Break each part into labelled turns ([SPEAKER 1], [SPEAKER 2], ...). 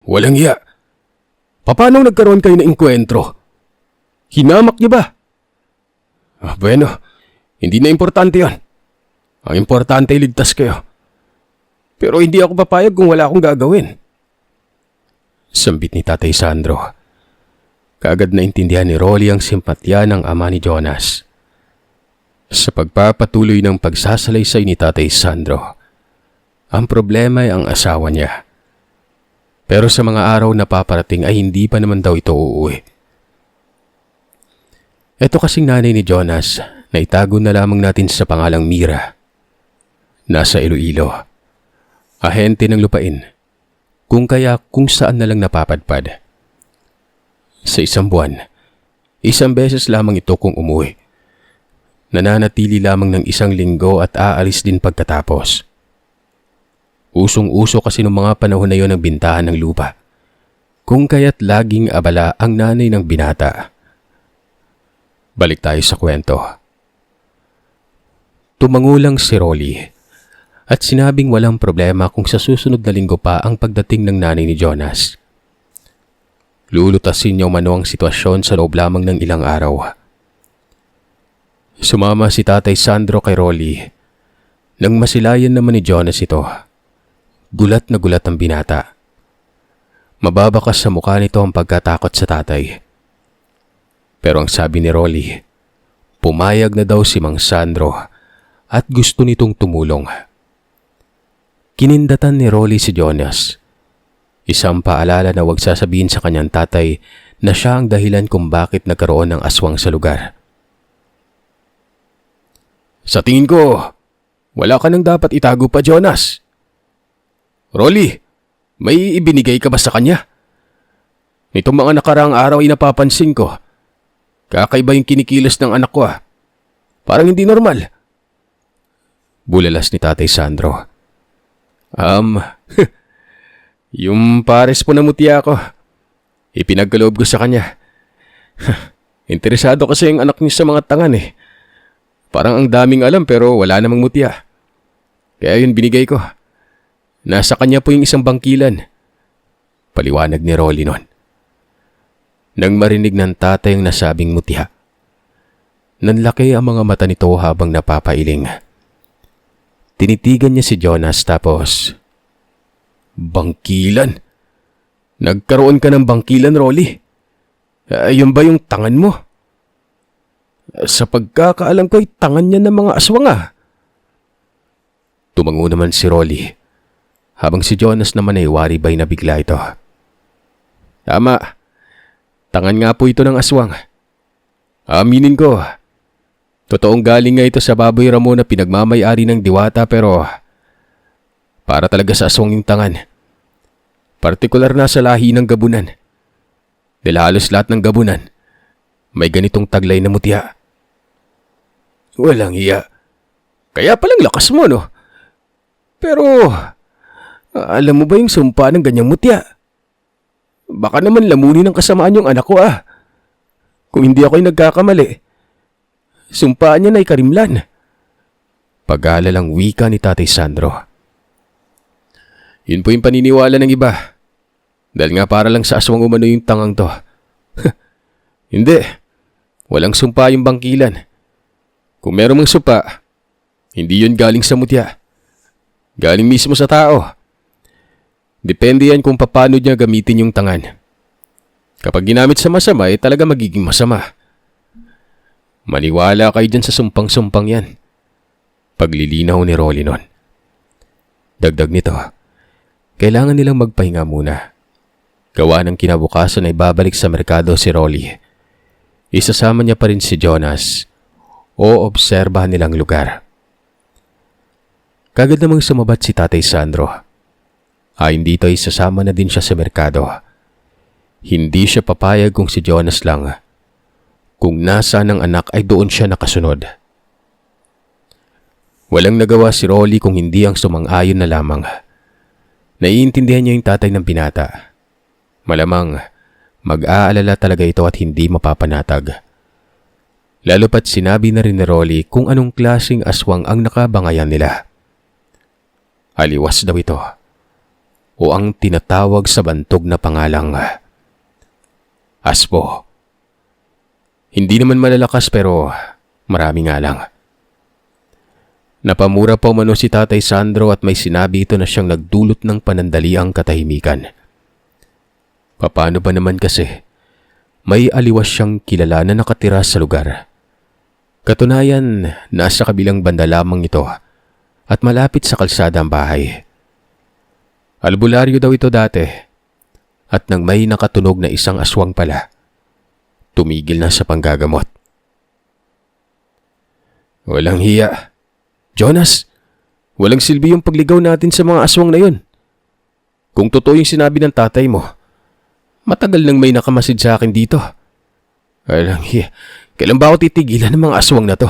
[SPEAKER 1] Walang iya. Paano nagkaroon kayo ng engkwentro? Hinamak niyo ba? Bueno, hindi na importante yon. Ang importante ay ligtas kayo. Pero hindi ako papayag kung wala akong gagawin. Sambit ni Tatay Sandro. Kaagad na intindihan ni Rolly ang simpatya ng ama ni Jonas. Sa pagpapatuloy ng pagsasalaysay ni Tatay Sandro, ang problema ay ang asawa niya. Pero sa mga araw na paparating ay hindi pa naman daw ito uuwi. Ito kasing nanay ni Jonas na itago na lamang natin sa pangalang Mira. Nasa Iloilo. Ahente ng lupain. Kung saan na lang napapadpad. Sa isang buwan, isang beses lamang ito kung umuwi. Nananatili lamang ng isang linggo at aalis din pagkatapos. Usong-uso kasi noong mga panahon na yon ang bintahan ng lupa. Kung kaya't laging abala ang nanay ng binata. Balik tayo sa kwento. Tumangulang si Rolly at sinabing walang problema kung sa susunod na linggo pa ang pagdating ng nanay ni Jonas. Lulutasin niya umano ang sitwasyon sa loob lamang ng ilang araw. Sumama si Tatay Sandro kay Rolly. Nang masilayan naman ni Jonas ito, gulat na gulat ang binata. Mababakas sa mukha nito ang pagkatakot sa tatay. Pero ang sabi ni Rolly, pumayag na daw si Mang Sandro at gusto nitong tumulong. Kinindatan ni Rolly si Jonas. Isang paalala na huwag sasabihin sa kanyang tatay na siya ang dahilan kung bakit nagkaroon ng aswang sa lugar. Sa tingin ko, wala ka nang dapat itago pa, Jonas. Rolly, may ibinigay ka ba sa kanya? Nitong mga nakaraang araw ay napapansin ko. Kakaiba yung kinikilos ng anak ko . Parang hindi normal. Bulalas ni Tatay Sandro. Yung pares po na mutya ko. Ipinagkaloob ko sa kanya. Interesado kasi yung anak niya sa mga tangan . Parang ang daming alam pero wala namang mutya. Kaya yun binigay ko. Nasa kanya po yung isang bangkilan. Paliwanag ni Rolly nun. Nang marinig ng tatay ang nasabing mutya, nanlaki ang mga mata nito habang napapailing. Tinitigan niya si Jonas tapos, bangkilan? Nagkaroon ka ng bangkilan, Rolly? Ayun ba yung tangan mo? Sa pagkakaalam ko ay tangan niya ng mga aswang . Tumango naman si Rolly, habang si Jonas naman ay waribay na bigla ito. Tama, tangan nga po ito ng aswang. Aminin ko, totoong galing nga ito sa baboy ramo na pinagmamay-ari ng diwata pero para talaga sa aswang yung tangan. Partikular na sa lahi ng gabunan. Dahil halos lahat ng gabunan may ganitong taglay na mutya. Walang iya. Kaya palang lakas mo, no? Pero alam mo ba yung sumpa ng ganyang mutya? Baka naman lamunin ng kasamaan yung anak ko . Kung hindi ako'y nagkakamali, sumpaan niya na ikarimlan. Pag-aalalang wika ni Tatay Sandro. Yun po yung paniniwala ng iba. Dahil nga para lang sa aswang umano yung tangang to. Hindi. Walang sumpa yung bangkilan. Kung meron mang sumpa, hindi yun galing sa mutya. Galing mismo sa tao. Depende yan kung paano niya gamitin yung tangan. Kapag ginamit sa masama, talaga magiging masama. Maniwala kayo dyan sa sumpang-sumpang yan. Paglilinaw ni Rolly nun. Dagdag nito, kailangan nilang magpahinga muna. Gawa ng kinabukasan ay babalik sa merkado si Rolly. Isasama niya pa rin si Jonas o obserbahan nilang lugar. Kagad namang sumabat si Tatay Sandro. Ayon dito ay sasama na din siya sa merkado. Hindi siya papayag kung si Jonas lang. Kung nasaan ang anak ay doon siya nakasunod. Walang nagawa si Rolly kung hindi ang sumang-ayon na lamang. Naiintindihan niya yung tatay ng binata. Malamang mag-aalala talaga ito at hindi mapapanatag. Lalo pat sinabi na rin ni Rolly kung anong klaseng aswang ang nakabangayan nila. Aliwas daw ito. o ang tinatawag sa bantog na pangalang Aspo. Hindi naman malalakas pero marami nga lang. Napamura pa umano si Tatay Sandro at may sinabi ito na siyang nagdulot ng panandaliang katahimikan. Paano ba naman kasi? May aliwas siyang kilala na nakatira sa lugar. Katunayan, nasa kabilang banda lamang ito at malapit sa kalsada ang bahay. Albularyo daw ito dati at nang may nakatunog na isang aswang pala, tumigil na sa panggagamot. Walang hiya. Jonas, walang silbi yung pagligaw natin sa mga aswang na yun. Kung totoo yung sinabi ng tatay mo, matagal nang may nakamasid sa akin dito. Walang hiya. Kailan ba ako titigilan ng mga aswang na to?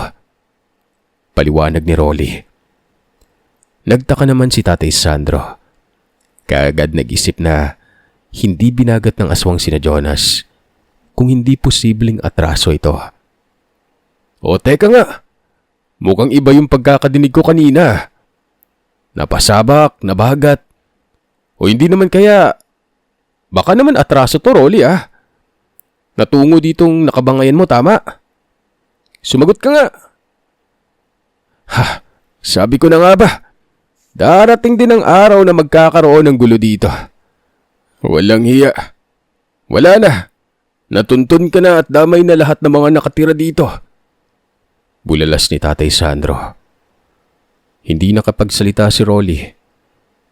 [SPEAKER 1] Paliwanag ni Rolly. Nagtaka naman si Tatay Sandro. Kaagad nag-isip na hindi binagat ng aswang sina Jonas kung hindi posibleng atraso ito. O teka nga, mukhang iba yung pagkakadinig ko kanina. Napasabak, nabagat. O hindi naman kaya, baka naman atraso to, Rolly ah. Natungo ditong nakabangayan mo, tama? Sumagot ka nga. Ha, sabi ko na nga ba, darating din ang araw na magkakaroon ng gulo dito. Walang hiya. Wala na. Natuntun ka na at damay na lahat ng mga nakatira dito. Bulalas ni Tatay Sandro. Hindi nakapagsalita si Rolly.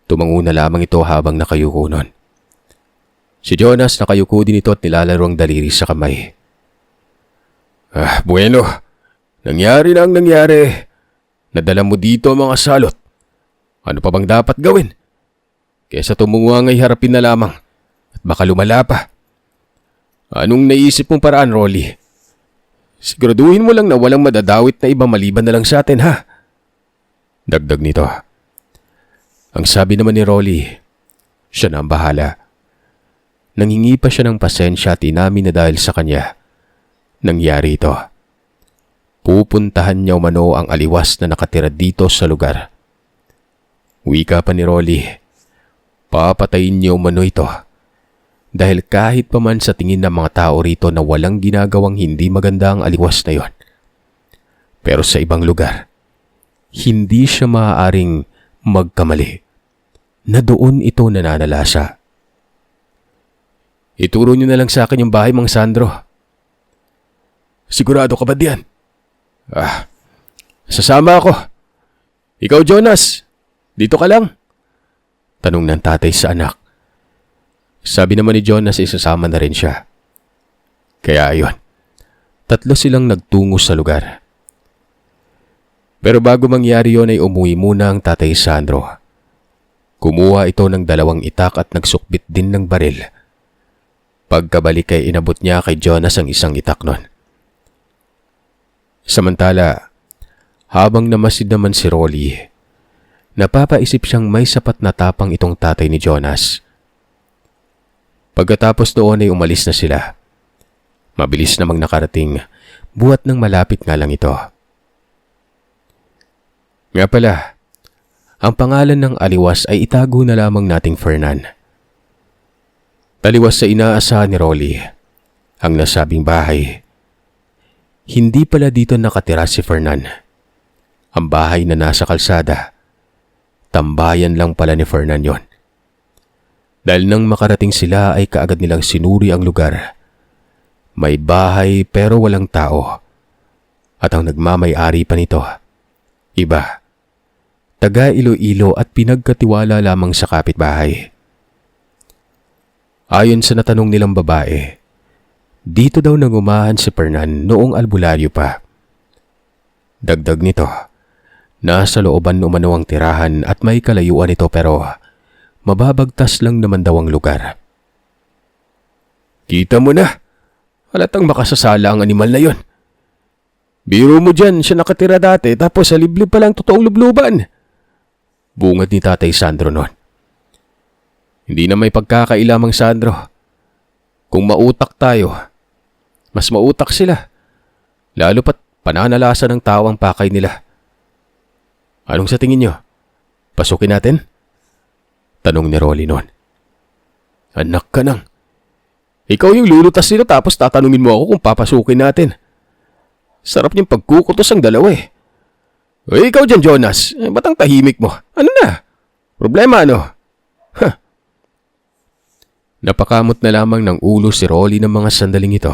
[SPEAKER 1] Tumango na lamang ito habang nakayuko nun. Si Jonas nakayuko din ito at nilalaro ang daliri sa kamay. Bueno. Nangyari na ang nangyari. Nadala mo dito ang mga salot. Ano pa bang dapat gawin? Kesa tumungangay harapin na lamang at baka lumala pa. Anong naisip mong paraan, Rolly? Siguraduhin mo lang na walang madadawit na iba maliban na lang sa atin, ha? Dagdag nito. Ang sabi naman ni Rolly, siya na ang bahala. Nanghingi pa siya ng pasensya at inamin na dahil sa kanya, nangyari ito. Pupuntahan niya umano ang aliwas na nakatira dito sa lugar. Wika pa ni Rolly, papatayin niya umano ito. Dahil kahit pa man sa tingin ng mga tao rito na walang ginagawang hindi maganda ang aliwas na yon. Pero sa ibang lugar, hindi siya maaaring magkamali na doon ito nananalasa. Ituro niyo na lang sa akin yung bahay, Mang Sandro. Sigurado ka ba diyan? Sasama ako. Ikaw, Jonas, dito ka lang? Tanong ng tatay sa anak. Sabi naman ni Jonas isasama na rin siya. Kaya ayun, 3 silang nagtungo sa lugar. Pero bago mangyari yon ay umuwi muna ang Tatay Sandro. Kumuha ito ng 2 itak at nagsukbit din ng baril. Pagkabalik ay inabot niya kay Jonas ang isang itak nun. Samantala, habang namasid naman si Rolly, napapaisip siyang may sapat na tapang itong tatay ni Jonas. Pagkatapos doon ay umalis na sila. Mabilis namang nakarating, buhat ng malapit nga lang ito. Nga pala, ang pangalan ng aliwas ay itago na lamang nating Fernan. Taliwas sa inaasahan ni Rolly, ang nasabing bahay. Hindi pala dito nakatira si Fernan. Ang bahay na nasa kalsada, tambayan lang pala ni Fernan yon. Dahil nang makarating sila ay kaagad nilang sinuri ang lugar. May bahay pero walang tao. At ang nagmamay-ari pa nito, iba. Taga Iloilo at pinagkatiwala lamang sa kapitbahay. Ayon sa natanong nilang babae, dito daw nangumahan si Fernan noong albularyo pa. Dagdag nito, nasa looban umano ang tirahan at may kalayuan ito pero mababagtas lang naman daw ang lugar. Kita mo na, halatang makasasala ang animal na yon. Biro mo dyan, siya nakatira dati tapos sa liblib pa lang totoong lubluban. Bungad ni Tatay Sandro noon. Hindi na may pagkakaila, Mang Sandro. Kung mautak tayo, mas mautak sila. Lalo pat pananalasa ng tawang pakay nila. Anong sa tingin nyo? Pasukin natin? Tanong ni Rolly noon. Anak ka nang. Ikaw yung lulutas nila tapos tatanungin mo ako kung papasukin natin. Sarap niyang pagkukutos ang dalawa eh. Uy, ikaw dyan, Jonas. Ba't ang tahimik mo? Ano na? Problema ano? Huh. Napakamot na lamang ng ulo si Rolly ng mga sandaling ito.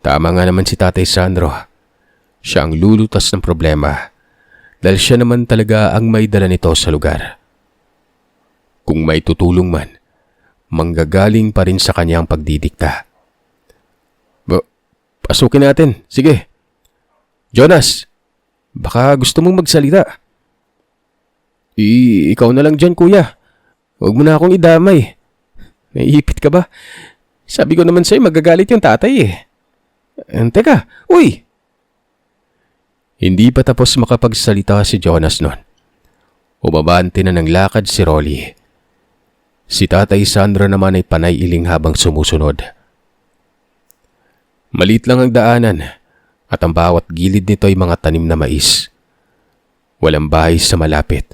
[SPEAKER 1] Tama nga naman si Tatay Sandro. Siya ang lulutas ng problema dahil siya naman talaga ang may dala nito sa lugar. Kung may tutulong man, manggagaling pa rin sa kanyang pagdidikta. Pasukin natin. Sige. Jonas, baka gusto mong magsalita. Ikaw na lang dyan, kuya. Huwag mo na akong idamay. Naiipit ka ba? Sabi ko naman sa'yo magagalit yung tatay eh. Teka, uy! Hindi pa tapos makapagsalita si Jonas noon. Umabante na ng lakad si Rolly. Si Tatay Sandro naman ay panay iling habang sumusunod. Maliit lang ang daanan at ang bawat gilid nito ay mga tanim na mais. Walang bahay sa malapit.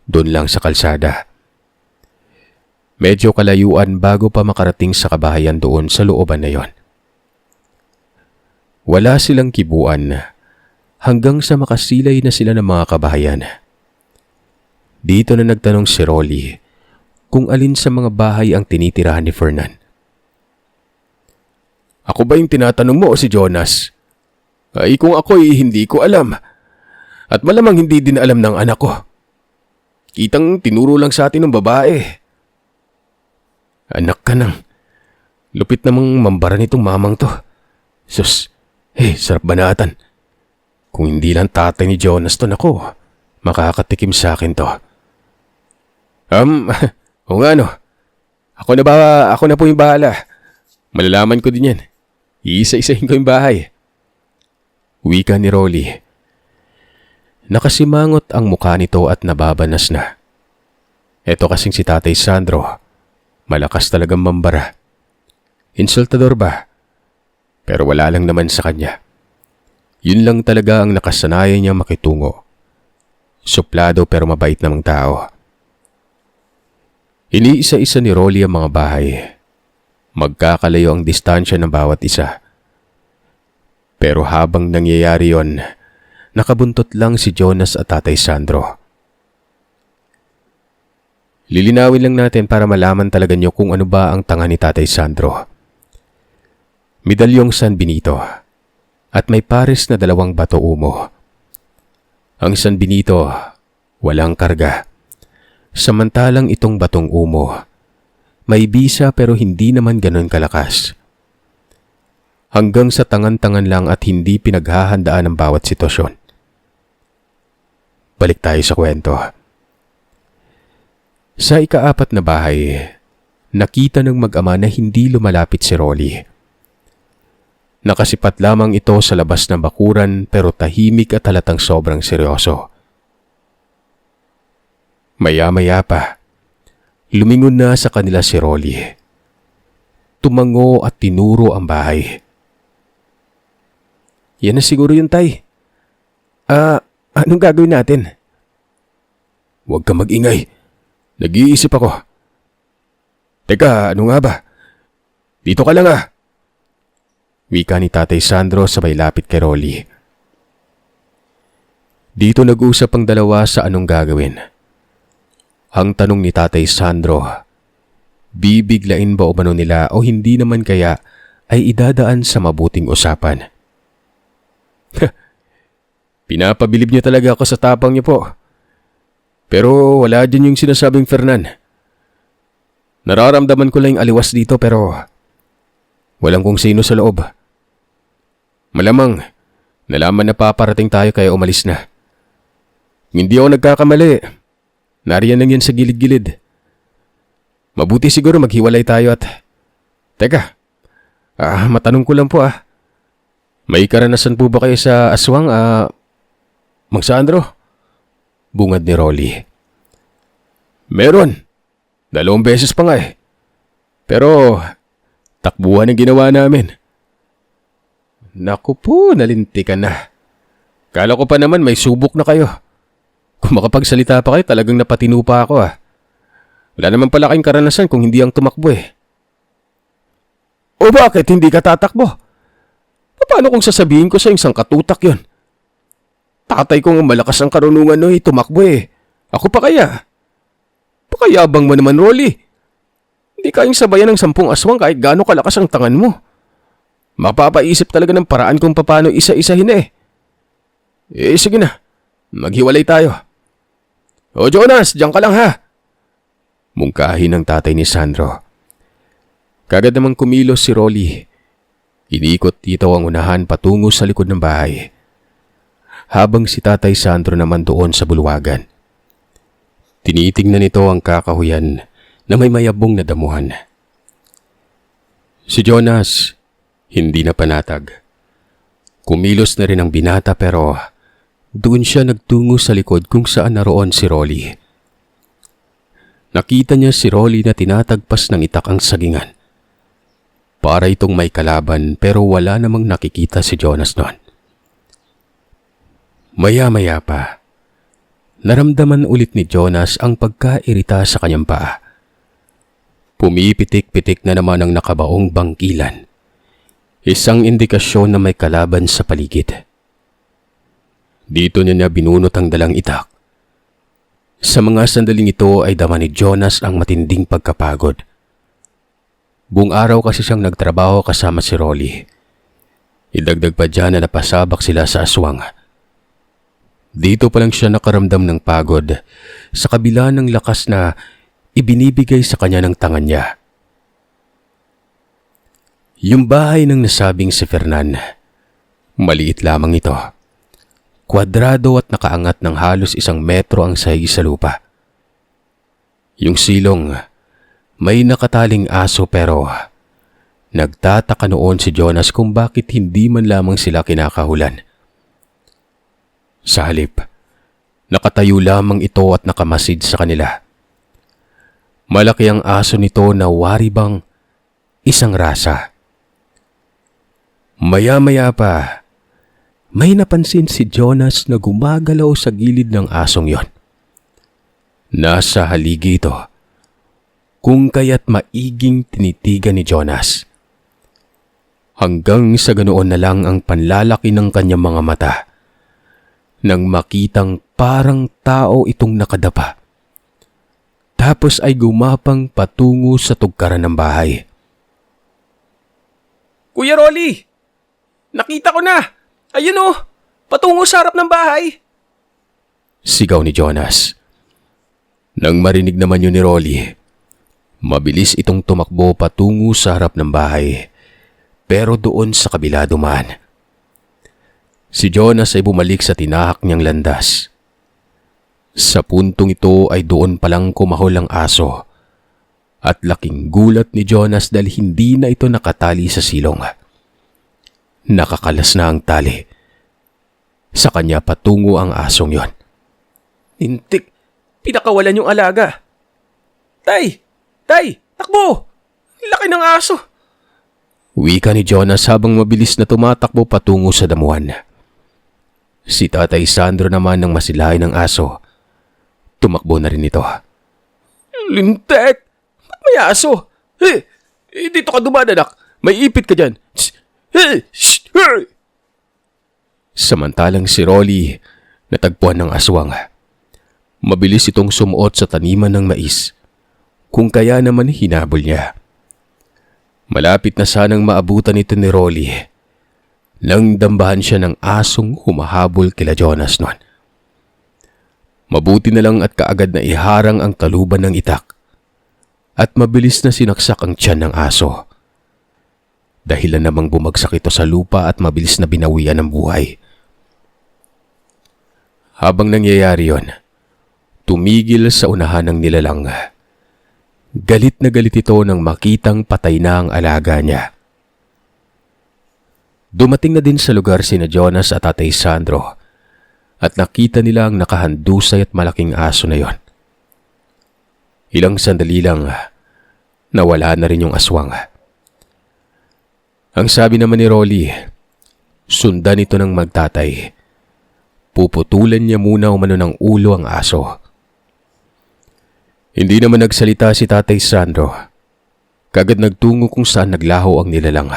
[SPEAKER 1] Doon lang sa kalsada. Medyo kalayuan bago pa makarating sa kabahayan doon sa looban na yon. Wala silang kibuan hanggang sa makasilay na sila ng mga kabahayan. Dito na nagtanong si Rolly kung alin sa mga bahay ang tinitirahan ni Fernan. Ako ba yung tinatanong mo o si Jonas? Ay kung ako'y hindi ko alam. At malamang hindi din alam ng anak ko. Kitang tinuro lang sa atin ng babae. Anak ka nang. Lupit namang mambara nitong mamang to. Sus, sarap banatan. Kung hindi lang tatay ni Jonas to, nako, makakatikim sa akin to. O nga no. Ako na po yung bahala. Malalaman ko din yan. Iisa-isahin ko yung bahay. Wika ni Rolly. Nakasimangot ang mukha nito at nababanas na. Eto kasing si Tatay Sandro. Malakas talagang mambara. Insultador ba? Pero wala lang naman sa kanya. Yun lang talaga ang nakasanayan niya makitungo. Suplado pero mabait namang tao. Iniisa-isa ni Rolly ang mga bahay. Magkakalayo ang distansya ng bawat isa. Pero habang nangyayari yon, nakabuntot lang si Jonas at Tatay Sandro. Lilinawin lang natin para malaman talaga niyo kung ano ba ang tanga ni Tatay Sandro. Medalyong San Benito at may pares na 2 bato umo. Ang San Benito, walang karga. Samantalang itong batong umo, may bisa pero hindi naman ganon kalakas. Hanggang sa tangan-tangan lang at hindi pinaghahandaan ang bawat sitwasyon. Balik tayo sa kwento. Sa ika-4 na bahay, nakita ng mag-ama na hindi lumalapit si Rolly. Nakasipat lamang ito sa labas ng bakuran pero tahimik at halatang sobrang seryoso. Maya-maya pa, lumingon na sa kanila si Rolly. Tumango at tinuro ang bahay. Yan na siguro yun, Tay. Anong gagawin natin? Huwag ka mag-ingay. Nag-iisip ako. Teka, ano nga ba? Dito ka lang Wika ni Tatay Sandro sabay lapit kay Rolly. Dito nag-usap ang dalawa sa anong gagawin. Ang tanong ni Tatay Sandro, bibiglain ba o umano nila o hindi naman kaya ay idadaan sa mabuting usapan. Pinapabilib niya talaga ako sa tapang niya po. Pero wala din yung sinasabing Fernan. Nararamdaman ko lang yung aliwas dito pero walang kung sino sa loob. Malamang nalaman na paparating tayo kaya umalis na. Hindi ako nagkakamali. Nariyan lang yan sa gilid-gilid. Mabuti siguro maghiwalay tayo at... Teka, matanong ko lang po May karanasan po ba kayo sa aswang, Mang Sandro? Bungad ni Rolly. Meron. 2 beses pa nga Pero, takbuhan ang ginawa namin. Naku po, nalintikan na. Kala ko pa naman may subok na kayo. Kung makapagsalita pa kayo, talagang napatino pa ako Wala naman pala kayong karanasan kung hindi ang tumakbo eh. O bakit hindi ka tatakbo? Paano kung sasabihin ko sa isang katutak yon? Tatay ko ang malakas ang karunungan no, tumakbo eh. Ako pa kaya? Pakayabang mo naman, Rolly. Hindi kayang sabayan ng 10 aswang kahit gaano kalakas ang tangan mo. Mapapaisip talaga ng paraan kung paano isa-isahin eh. Sige na, maghiwalay tayo. O Jonas, diyan ka lang ha. Mungkahi ng tatay ni Sandro. Kagad namang kumilos si Rolly. Iniikot dito ang unahan patungo sa likod ng bahay. Habang si tatay Sandro naman doon sa bulwagan. Tinitingnan nito ang kakahuyan na may mayabong na damuhan. Si Jonas, hindi na panatag. Kumilos na rin ang binata pero doon siya nagtungo sa likod kung saan naroon si Rolly. Nakita niya si Rolly na tinatagpas ng itak ang sagingan. Para itong may kalaban pero wala namang nakikita si Jonas noon. Maya-maya pa, naramdaman ulit ni Jonas ang pagkairita sa kanyang paa. Pumipitik-pitik na naman ang nakabaong bangkilan. Isang indikasyon na may kalaban sa paligid. Dito niya binunot ang dalang itak. Sa mga sandaling ito ay dama ni Jonas ang matinding pagkapagod. Buong araw kasi siyang nagtrabaho kasama si Rolly. Idagdag pa dyan na napasabak sila sa aswang. Dito pa lang siya nakaramdam ng pagod sa kabila ng lakas na ibinibigay sa kanya ng tangan niya. Yung bahay ng nasabing si Fernan, maliit lamang ito. Kwadrado at nakaangat ng halos 1 metro ang sahig sa lupa. Yung silong, may nakataling aso pero nagtataka noon si Jonas kung bakit hindi man lamang sila kinakahulan. Sa halip, nakatayo lamang ito at nakamasid sa kanila. Malaki ang aso nito na wari bang isang rasa. Maya-maya pa, may napansin si Jonas na gumagalaw sa gilid ng asong yon. Nasa haligi ito, kung kaya't maiging tinitigan ni Jonas. Hanggang sa ganoon na lang ang panlalaki ng kanyang mga mata nang makitang parang tao itong nakadapa. Tapos ay gumapang patungo sa tugkaran ng bahay. Kuya Rolly! Nakita ko na! Ayun oh! Patungo sa harap ng bahay! Sigaw ni Jonas. Nang marinig naman yun ni Rolly, mabilis itong tumakbo patungo sa harap ng bahay, pero doon sa kabila dumaan. Si Jonas ay bumalik sa tinahak niyang landas. Sa puntong ito ay doon palang kumahol ang aso at laking gulat ni Jonas dahil hindi na ito nakatali sa silong. Nakakalas na ang tali. Sa kanya patungo ang asong yon. Hintik! Pinakawalan yung alaga. Tay! Tay! Takbo! Laki ng aso! Wika ni Jonas habang mabilis na tumatakbo patungo sa damuhan. Si Tatay Sandro naman nang masilayan ng aso. Tumakbo na rin ito. Lintek! Ba't may aso? Dito ka dumadanak. May ipit ka dyan. Samantalang si Rolly natagpuan ng aswang. Mabilis itong sumuot sa taniman ng mais. Kung kaya naman hinabol niya. Malapit na sanang maabutan ito ni Rolly nang dambahan siya ng asong humahabol kila Jonas noon. Mabuti na lang at kaagad na iharang ang taluban ng itak at mabilis na sinaksak ang tiyan ng aso. Dahilan namang bumagsak ito sa lupa at mabilis na binawian ng buhay. Habang nangyayari yon, tumigil sa unahan ng nilalang. Galit na galit ito nang makitang patay na ang alaga niya. Dumating na din sa lugar sina Jonas at Tatay Sandro at nakita nila ang nakahandusay at malaking aso na yon. Ilang sandali lang, nawala na rin yung aswang. Ang sabi naman ni Rolly, sundan ito ng magtatay. Puputulan niya muna umano ng ulo ang aso. Hindi naman nagsalita si Tatay Sandro. Kagad nagtungo kung saan naglaho ang nilalang.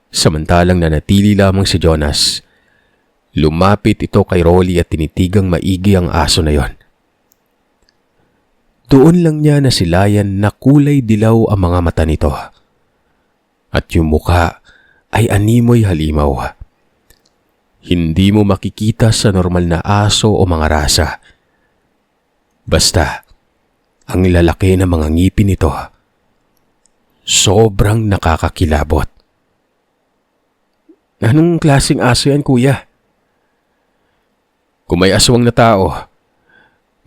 [SPEAKER 1] Samantalang nanatili lamang si Jonas. Lumapit ito kay Rolly at tinitigang maigi ang aso na yon. Doon lang niya nasilayan na kulay dilaw ang mga mata nito. At yung mukha ay animoy halimaw. Hindi mo makikita sa normal na aso o mga rasa. Basta, ang lalaki ng mga ngipin nito, sobrang nakakakilabot. Anong klaseng aso yan, kuya? Kung may aswang na tao,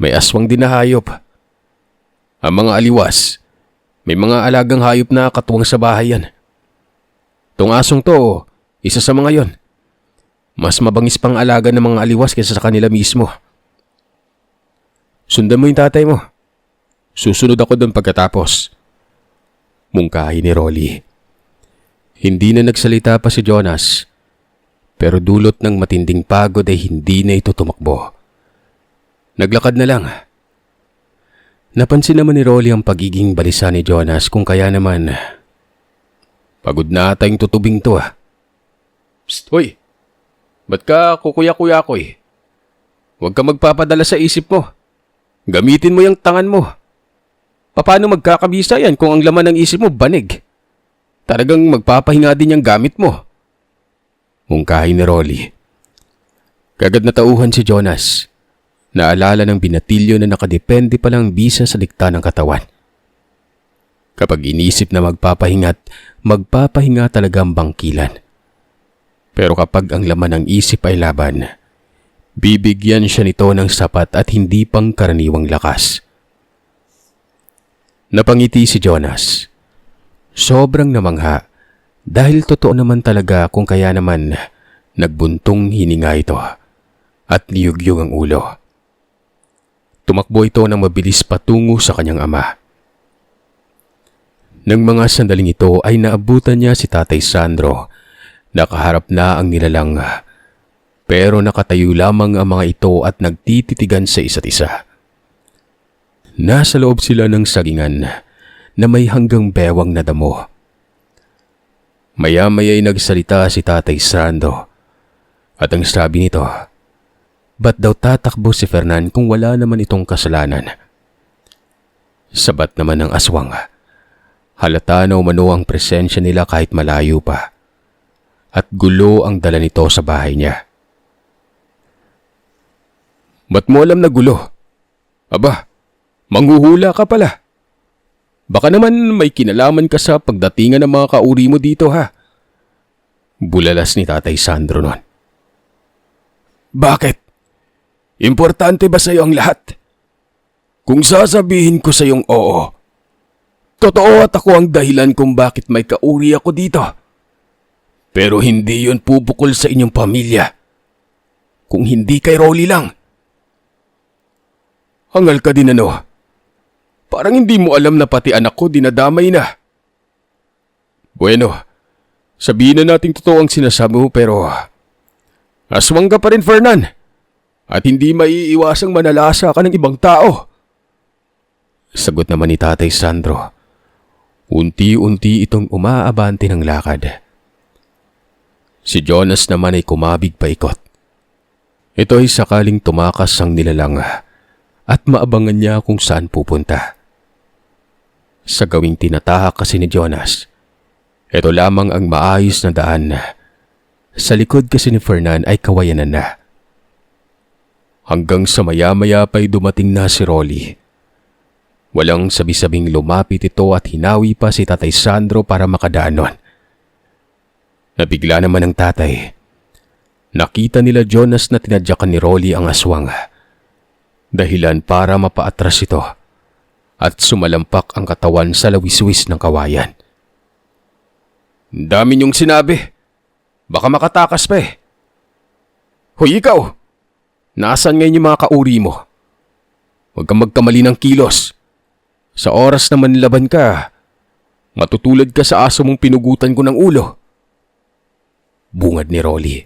[SPEAKER 1] may aswang din na hayop. Ang mga aliwas, may mga alagang hayop na katuwang sa bahay yan. Tong asong to, isa sa mga yon. Mas mabangis pang alaga ng mga aliwas kaysa sa kanila mismo. Sundan mo yung tatay mo. Susunod ako doon pagkatapos. Mungkahi ni Rolly. Hindi na nagsalita pa si Jonas, pero dulot ng matinding pagod ay hindi na ito tumakbo. Naglakad na lang. Napansin naman ni Rolly ang pagiging balisa ni Jonas kung kaya naman, pagod na ata yung tutubing to ah. Psst, hoy! Ba't ka kukuya-kuya-koy? Huwag ka magpapadala sa isip mo. Gamitin mo yung tangan mo. Paano magkakabisa yan kung ang laman ng isip mo banig? Talagang magpapahinga din yung gamit mo. Mungkahi ni Rolly. Kagad natauhan si Jonas. Naalala ng binatilyo na nakadepende palang bisa sa dikta ng katawan. Kapag inisip na magpapahinga talaga ang bangkilan. Pero kapag ang laman ng isip ay laban, bibigyan siya nito ng sapat at hindi pang karaniwang lakas. Napangiti si Jonas. Sobrang namangha dahil totoo naman talaga kung kaya naman nagbuntong hininga ito at liyug-yug ang ulo. Tumakbo ito ng mabilis patungo sa kanyang ama. Nang mga sandaling ito ay naabutan niya si Tatay Sandro. Nakaharap na ang nilalang, pero nakatayo lamang ang mga ito at nagtititigan sa isa't isa. Nasa loob sila ng sagingan na may hanggang bewang na damo. Maya-maya'y nagsalita si Tatay Sandro at ang sabi nito, ba't daw tatakbo si Fernan kung wala naman itong kasalanan? Sabat naman ng aswang. Halata na umano ang presensya nila kahit malayo pa. At gulo ang dala nito sa bahay niya. Ba't mo alam na gulo? Aba, manghuhula ka pala. Baka naman may kinalaman ka sa pagdatingan ng mga kauri mo dito ha? Bulalas ni Tatay Sandro noon. Bakit? Importante ba sa'yo ang lahat? Kung sasabihin ko sa iyong oo, totoo at ako ang dahilan kung bakit may kauri ako dito. Pero hindi yun pupukol sa inyong pamilya. Kung hindi kay Rolly lang. Hangal ka din ano. Parang hindi mo alam na pati anak ko dinadamay na. Bueno, sabihin na natin totoo ang sinasabi mo pero aswang ka pa rin, Fernan. At hindi maiiwasang manalasa ka ng ibang tao. Sagot naman ni Tatay Sandro. Unti-unti itong umaabante ng lakad. Si Jonas naman ay kumabig paikot. Ito ay sakaling tumakas ang nilalang at maabangan niya kung saan pupunta. Sa gawing tinatahak kasi ni Jonas, ito lamang ang maayos na daan. Sa likod kasi ni Fernan ay kawayanan na. Hanggang sa maya-maya pa'y dumating na si Rolly. Walang sabi-sabing lumapit ito at hinawi pa si Tatay Sandro para makadaan nun. Nabigla naman ang tatay. Nakita nila Jonas na tinadyakan ni Rolly ang aswang. Dahilan para mapaatras ito at sumalampak ang katawan sa lawiswis ng kawayan. Dami niyong sinabi. Baka makatakas pa eh. Hoy ikaw! Nasaan ngayon yung mga kauri mo? Huwag kang magkamali ng kilos. Sa oras naman laban ka, matutulad ka sa aso mong pinugutan ko ng ulo. Bungad ni Rolly.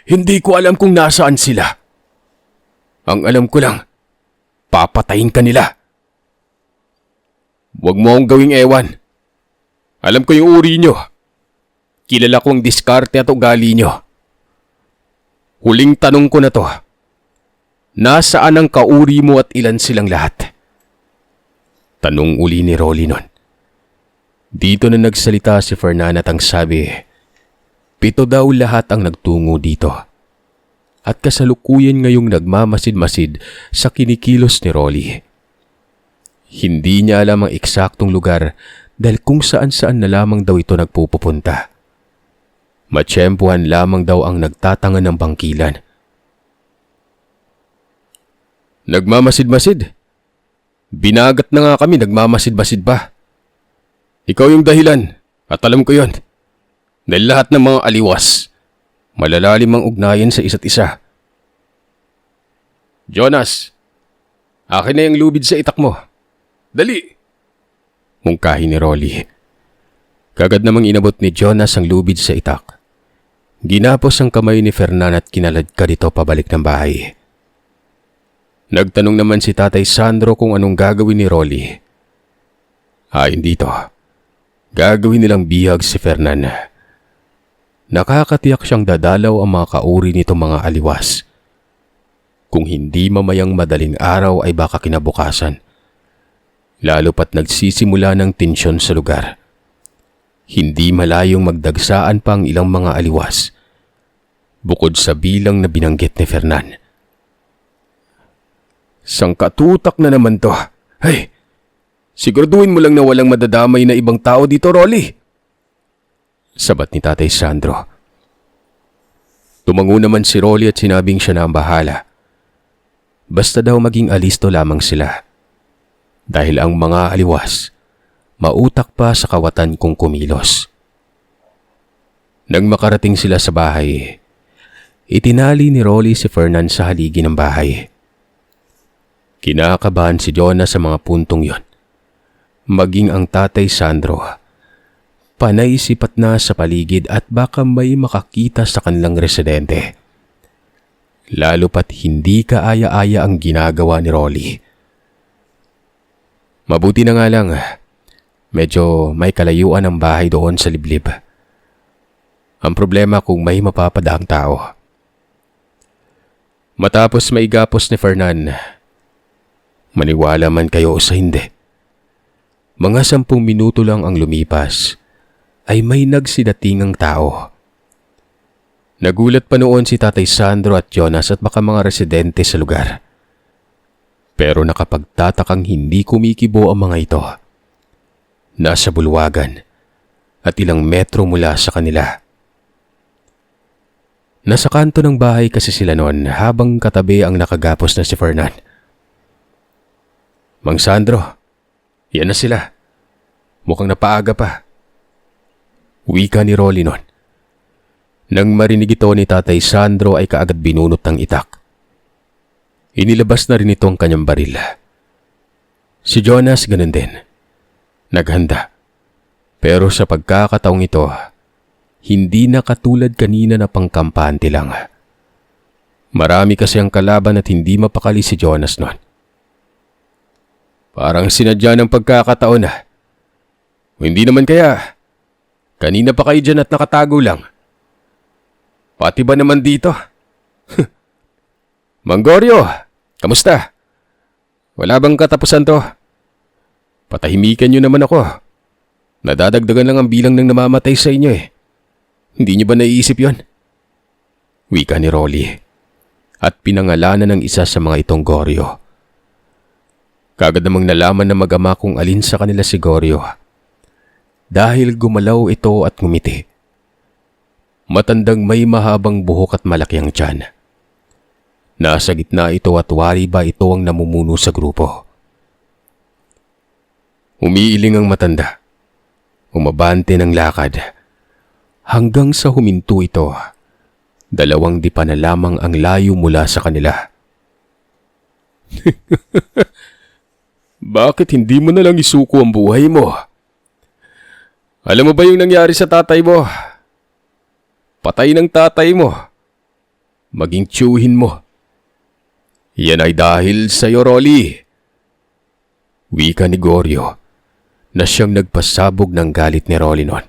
[SPEAKER 1] Hindi ko alam kung nasaan sila. Ang alam ko lang, papatayin ka nila. Huwag mo akong gawing ewan. Alam ko yung uri nyo. Kilala ko ang diskarte at ugali nyo. Huling tanong ko na to. Nasaan ang kauri mo at ilan silang lahat? Tanong uli ni Rolly nun. Dito na nagsalita si Fernan at ang sabi, 7 daw lahat ang nagtungo dito. At kasalukuyan ngayong nagmamasid-masid sa kinikilos ni Rolly. Hindi niya alam ang eksaktong lugar dahil kung saan-saan na lamang daw ito nagpupunta. Matsyempuhan lamang daw ang nagtatangan ng bangkilan. Nagmamasid-masid? Binagat na nga kami, nagmamasid-masid ba? Ikaw yung dahilan at alam ko yon. Dahil lahat ng mga aliwas, malalalim ang ugnayan sa isa't isa. Jonas, akin na yung lubid sa itak mo. Dali! Mungkahi ni Rolly. Kagad namang inabot ni Jonas ang lubid sa itak. Ginapos ang kamay ni Fernan at kinaladkad ito pabalik ng bahay. Nagtanong naman si Tatay Sandro kung anong gagawin ni Rolly. Ayon dito, gagawin nilang bihag si Fernan. Nakakatiyak siyang dadalaw ang mga kauri nitong mga aliwas. Kung hindi mamayang madaling araw ay baka kinabukasan. Lalo pat nagsisimula ng tensyon sa lugar. Hindi malayong magdagsaan pa ang ilang mga aliwas. Bukod sa bilang na binanggit ni Fernan. Sangkatutak na naman to. Hey, siguraduhin mo lang na walang madadamay na ibang tao dito, Rolly. Sabat ni Tatay Sandro. Tumango naman si Rolly at sinabing siya na ang bahala. Basta daw maging alisto lamang sila. Dahil ang mga aliwas, mautak pa sa kawatan kung kumilos. Nang makarating sila sa bahay, itinali ni Rolly si Fernan sa haligi ng bahay. Kinakabahan si Jonas sa mga puntong yon. Maging ang Tatay Sandro, panay sipat na sa paligid at baka may makakita sa kanilang residente. Lalo pat hindi kaaya-aya ang ginagawa ni Rolly. Mabuti na nga lang, medyo may kalayuan ang bahay doon sa liblib. Ang problema kung may mapapadaang tao. Matapos maigapos ni Fernan, maniwala man kayo o sa hindi, mga 10 minuto lang ang lumipas ay may nagsidatingang tao. Nagulat pa noon si Tatay Sandro at Jonas at baka mga residente sa lugar. Pero nakapagtatakang hindi kumikibo ang mga ito. Nasa bulwagan at ilang metro mula sa kanila. Nasa kanto ng bahay kasi sila noon habang katabi ang nakagapos na si Fernan. Mang Sandro, yan na sila. Mukhang napaaga pa. Wika ni Rolly noon. Nang marinig ito ni Tatay Sandro ay kaagad binunot ng itak. Inilabas na rin ito ang kanyang baril. Si Jonas ganun din. Naghanda. Pero sa pagkakataong ito, hindi na katulad kanina na pangkampante lang. Marami kasi ang kalaban at hindi mapakali si Jonas noon. Parang sinadya ng pagkakataon na. Hindi naman kaya. Kanina pa kayo dyan at nakatago lang. Pati ba naman dito? Manggorio, kamusta? Wala bang katapusan to? Patahimikan nyo naman ako. Nadadagdagan lang ang bilang ng namamatay sa inyo eh. Hindi nyo ba naiisip yon? Wika ni Rolly. At pinangalanan ng isa sa mga itong Goryo. Kagad namang nalaman na mag-ama kung alin sa kanila si Goryo. Dahil gumalaw ito at ngumiti. Matandang may mahabang buhok at malaki ang tiyan. Nasa gitna ito at wari ba ito ang namumuno sa grupo. Umiiling ang matanda. Umabante ng lakad. Hanggang sa huminto ito, 2 dipa na lamang ang layo mula sa kanila. Bakit hindi mo na lang isuko ang buhay mo? Alam mo ba yung nangyari sa tatay mo? Patay ng tatay mo. Maging tiyuhin mo. Yan ay dahil sa iyo, Rolly. Wika ni Goryo na siyang nagpasabog ng galit ni Rolly noon.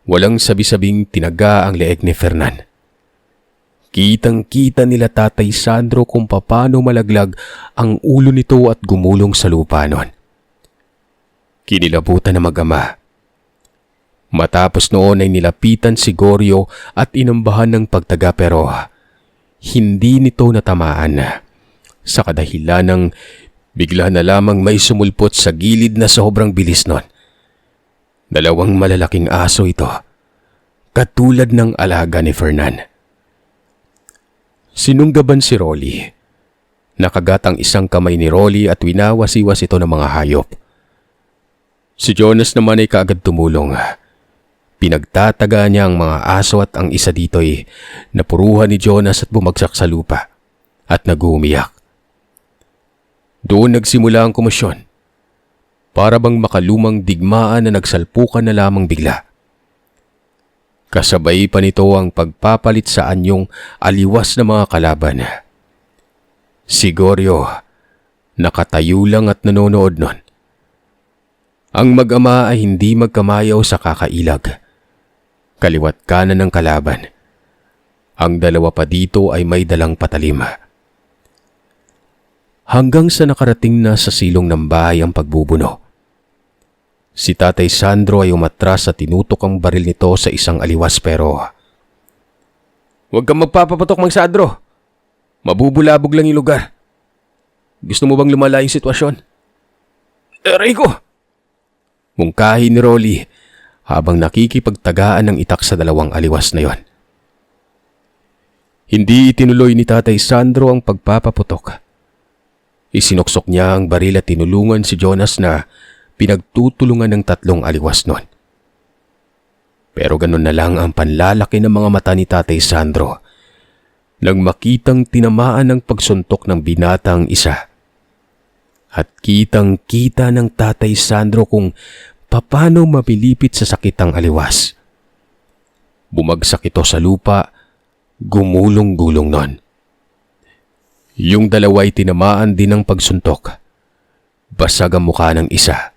[SPEAKER 1] Walang sabi-sabing tinaga ang leeg ni Fernan. Kitang-kita nila Tatay Sandro kung paano malaglag ang ulo nito at gumulong sa lupa noon. Kinilabutan na mag-ama. Matapos noon ay nilapitan si Goryo at inambahan ng pagtaga pero hindi nito natamaan sa kadahilan ng bigla na lamang may sumulpot sa gilid na sobrang bilis noon. Dalawang malalaking aso ito, katulad ng alaga ni Fernan. Sinunggaban si Rolly. Nakagat ang isang kamay ni Rolly at winawasiwas ito ng mga hayop. Si Jonas naman ay kaagad tumulong. Pinagtataga niya ang mga aso at ang isa dito ay napuruhan ni Jonas at bumagsak sa lupa at nag-uumiyak. Doon nagsimula ang komosyon. Para bang makalumang digmaan na nagsalpukan na lamang bigla. Kasabay pa nito ang pagpapalit sa anyong aliwas na mga kalaban. Si Goryo, nakatayo lang at nanonood nun. Ang mag-ama ay hindi magkamayaw sa kakailag. Kaliwat kanan ng kalaban. Ang dalawa pa dito ay may dalang patalim. Hanggang sa nakarating na sa silong ng bahay ang pagbubuno. Si Tatay Sandro ay umatras at tinutok ang baril nito sa isang aliwas pero... Huwag kang magpapapatok, Mang Sandro. Mabubulabog lang yung lugar. Gusto mo bang lumala yung sitwasyon? Aray ko! Mungkahi ni Rolly habang nakikipagtagaan ng itak sa dalawang aliwas na yon. Hindi itinuloy ni Tatay Sandro ang pagpapaputok. Isinuksok niya ang baril at tinulungan si Jonas na pinagtutulungan ng tatlong aliwas nun. Pero ganun na lang ang panlalaki ng mga mata ni Tatay Sandro nang makitang tinamaan ng pagsuntok ng binatang isa. At kitang-kita ng Tatay Sandro kung paano mapilipit sa sakit ang aliwas. Bumagsak ito sa lupa, gumulong-gulong nun. Yung dalawa'y tinamaan din ng pagsuntok. Basag ang mukha ng isa,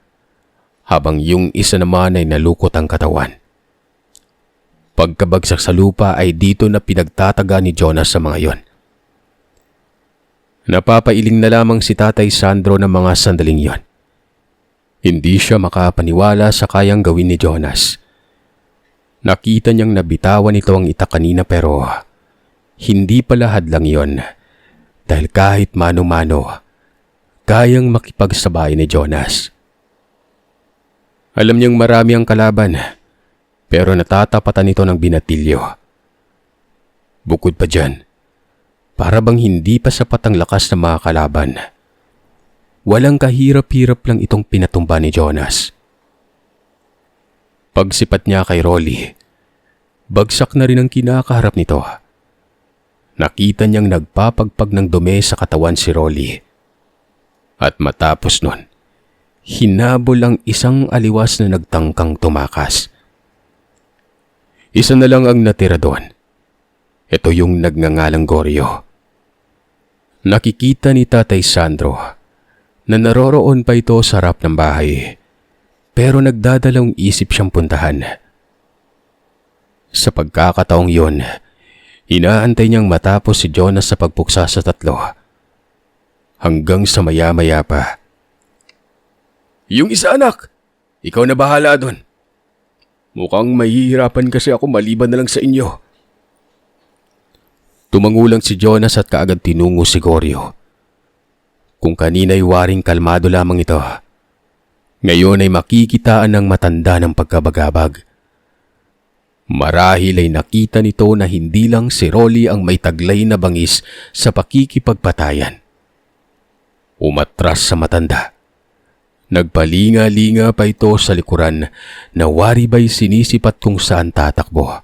[SPEAKER 1] habang yung isa naman ay nalukot ang katawan. Pagkabagsak sa lupa ay dito na pinagtataga ni Jonas sa mga yon. Napapailing na lamang si Tatay Sandro ng mga sandaling yon. Hindi siya makapaniwala sa kayang gawin ni Jonas. Nakita niyang nabitawan ito ang itak kanina pero hindi pala hadlang yon dahil kahit mano-mano, kayang makipagsabay ni Jonas. Alam niyang marami ang kalaban pero natatapatan ito ng binatilyo. Bukod pa dyan, para bang hindi pa sapat ang lakas ng mga kalaban. Walang kahirap-hirap lang itong pinatumba ni Jonas. Pagsipat niya kay Rolly, bagsak na rin ang kinakaharap nito. Nakita niyang nagpapagpag ng dumi sa katawan si Rolly. At matapos nun, hinabol ang isang aliwas na nagtangkang tumakas. Isa na lang ang natira doon. Ito yung nagngangalang Goryo. Nakikita ni Tatay Sandro na naroroon pa ito sa harap ng bahay pero nagdadalawang isip siyang puntahan. Sa pagkakataong yun, inaantay niyang matapos si Jonas sa pagpuksa sa tatlo. Hanggang sa maya-maya pa. Yung isa anak, ikaw na bahala doon. Mukhang mahihirapan kasi ako maliban na lang sa inyo. Tumangulang si Jonas at kaagad tinungo si Goryo. Kung kanina'y waring kalmado lamang ito, ngayon ay makikitaan ng matanda ng pagkabagabag. Marahil ay nakita nito na hindi lang si Rolly ang may taglay na bangis sa pakikipagpatayan. Umatras sa matanda. Nagpalinga-linga pa ito sa likuran na wari ba'y sinisipat kung saan tatakbo.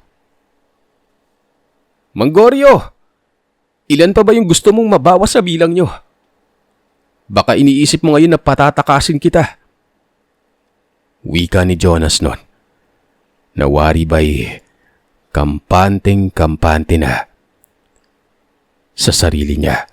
[SPEAKER 1] Mang Goryo, ilan pa ba yung gusto mong mabawas sa bilang nyo? Baka iniisip mo ngayon na patatakasin kita. Wika ni Jonas nun. Nawari ba'y kampanteng-kampante na sa sarili niya.